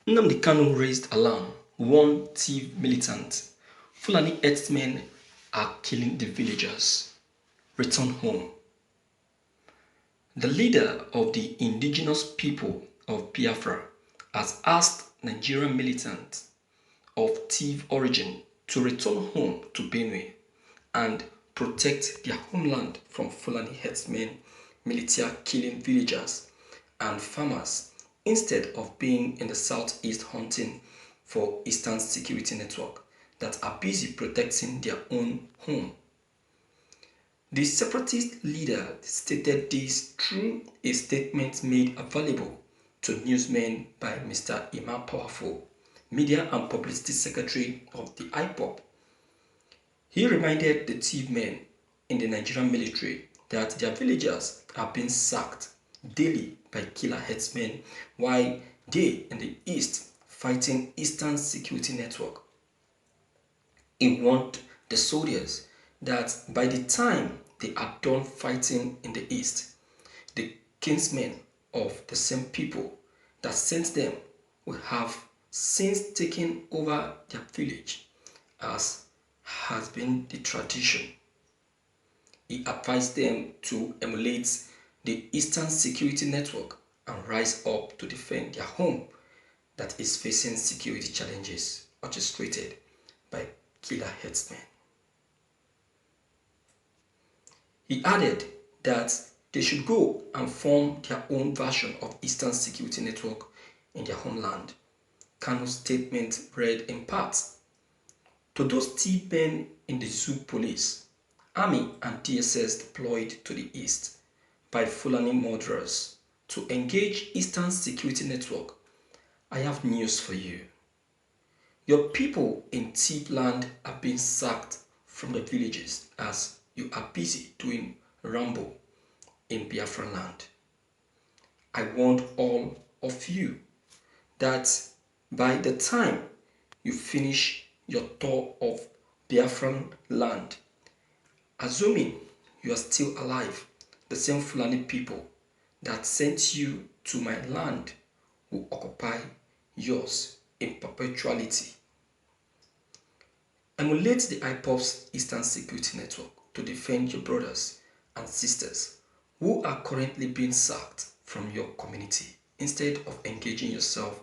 Nnamdi Kanu raised alarm, warned thief militant. Fulani herdsmen are killing the villagers. Return home. The leader of the indigenous people of Biafra has asked Nigerian militants of thief origin to return home to Benue and protect their homeland from Fulani herdsmen, militia killing villagers and farmers instead of being in the southeast hunting for Eastern Security Network that are busy protecting their own home. The separatist leader stated this through a statement made available to newsmen by Mr. Emma Powerful, Media and Publicity Secretary of the IPOB. He reminded the thief men in the Nigerian military that their villagers are being sacked daily by killer herdsmen while they in the east fighting Eastern Security Network. He warned the soldiers that by the time they are done fighting in the east, the kinsmen of the same people that sent them will have since taken over their village, as has been the tradition. He advised them to emulate the Eastern Security Network and rise up to defend their home that is facing security challenges orchestrated by killer herdsmen. He added that they should go and form their own version of Eastern Security Network in their homeland. Kanu's statement read in part, to those T-men in the zoo police, army and DSS deployed to the east by Fulani murderers to engage Eastern Security Network, I have news for you. Your people in Thief land are being sacked from the villages as you are busy doing Rambo in Biafra land. I warned all of you that by the time you finish your tour of Biafran land, assuming you are still alive, the same Fulani people that sent you to my land will occupy yours in perpetuality. Emulate the IPOB's Eastern Security Network to defend your brothers and sisters who are currently being sacked from your community instead of engaging yourself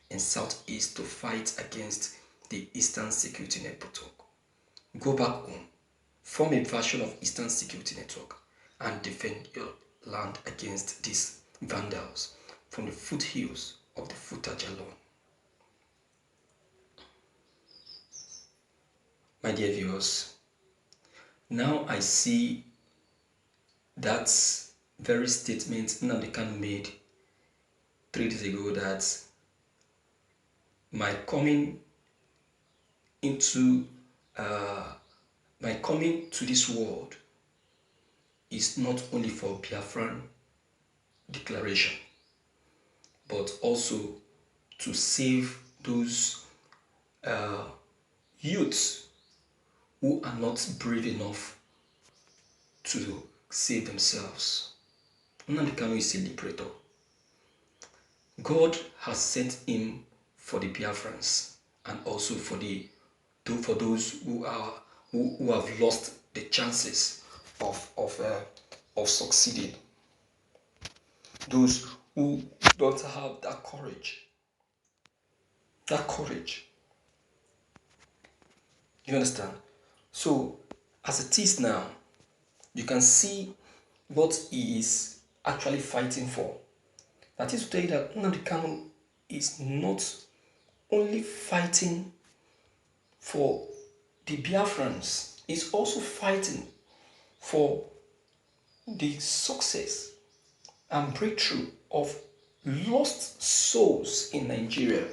in Southeast to fight against the Eastern Security Network. Go back home, form a version of Eastern Security Network and defend your land against these vandals from the foothills of the footage alone. My dear viewers, now I see that very statement Nnamdi Kanu made 3 days ago, that my coming into my coming to this world is not only for Biafran declaration, but also to save those youths who are not brave enough to save themselves. Nnamdi Kanu is a liberator. God has sent him for the Biafrans and also for those who have lost the chances of succeeding. Those who don't have that courage. That courage. You understand? So, as it is now, you can see what he is actually fighting for. That is to tell you that Nnamdi Kanu is not only fighting for the Biafrans, he's also fighting for the success and breakthrough of lost souls in Nigeria.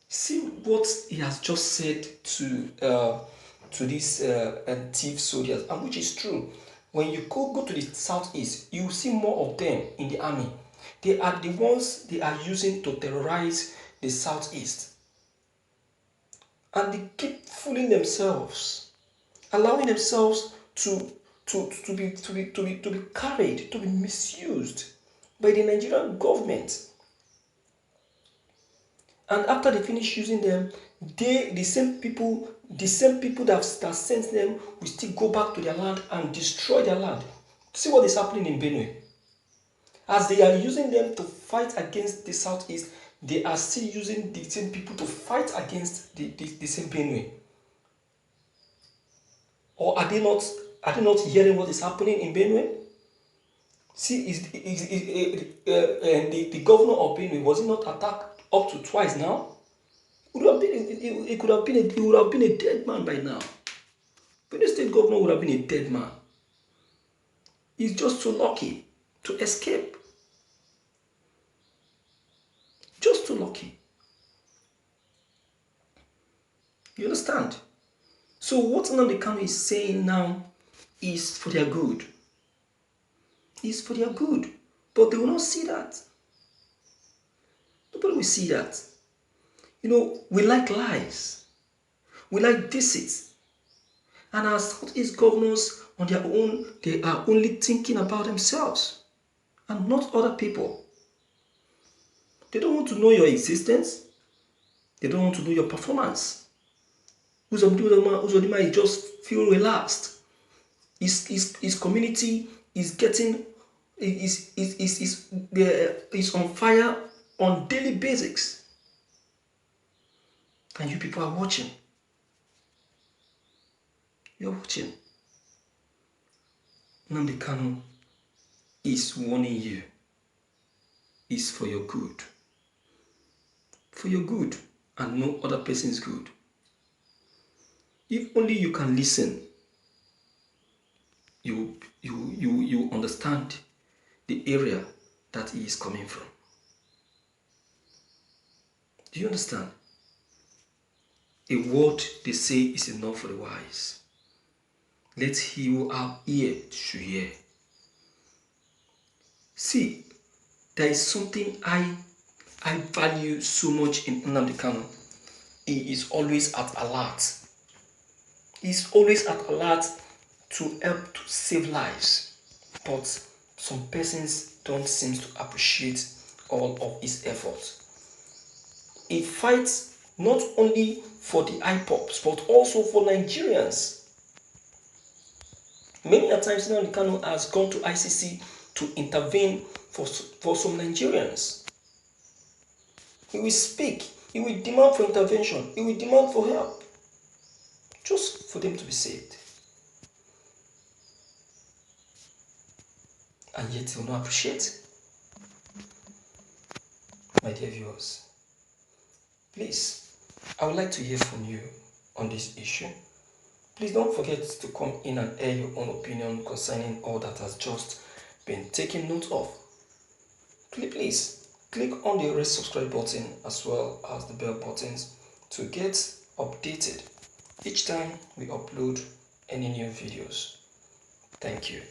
See what he has just said to these thief soldiers, and which is true. When you go to the southeast, you see more of them in the army. They are the ones they are using to terrorize the southeast. And they keep fooling themselves, allowing themselves to be carried, to be misused by the Nigerian government And after they finish using them, the same people that sent them will still go back to their land and destroy their land. See what is happening in Benue. As they are using them to fight against the southeast, they are still using the same people to fight against the same Benue. Or are they not hearing what is happening in Benue? See, the governor of Benue, was he not attacked up to twice now? It would have been a dead man by now. Benue State governor would have been a dead man. He's just so lucky to escape. Just too lucky. You understand? So what Nnamdi Kanu is saying now is for their good. It's for their good. But they will not see that. Nobody will see that. We like lies. We like deceit. And as Southeast governors on their own, they are only thinking about themselves and not other people. They don't want to know your existence. They don't want to know your performance. Uzodimma is just feel relaxed. His community is on fire on daily basis. And you people are watching. You're watching. Nnamdi Kanu is warning you. It's for your good. For your good and no other person's good. If only you can listen, you understand the area that he is coming from. Do you understand? A word they say is enough for the wise. Let he who have ear to hear. See, there is something I value so much in Nnamdi Kanu. He is always at alert. He's always at alert to help to save lives. But some persons don't seem to appreciate all of his efforts. He fights not only for the IPOPs, but also for Nigerians. Many a times Nnamdi Kanu has gone to ICC to intervene for some Nigerians. He will speak, he will demand for intervention, he will demand for help, just for them to be saved. And yet he will not appreciate. My dear viewers, please, I would like to hear from you on this issue. Please don't forget to come in and air your own opinion concerning all that has just been taken note of. Please click on the red subscribe button as well as the bell buttons to get updated each time we upload any new videos. Thank you.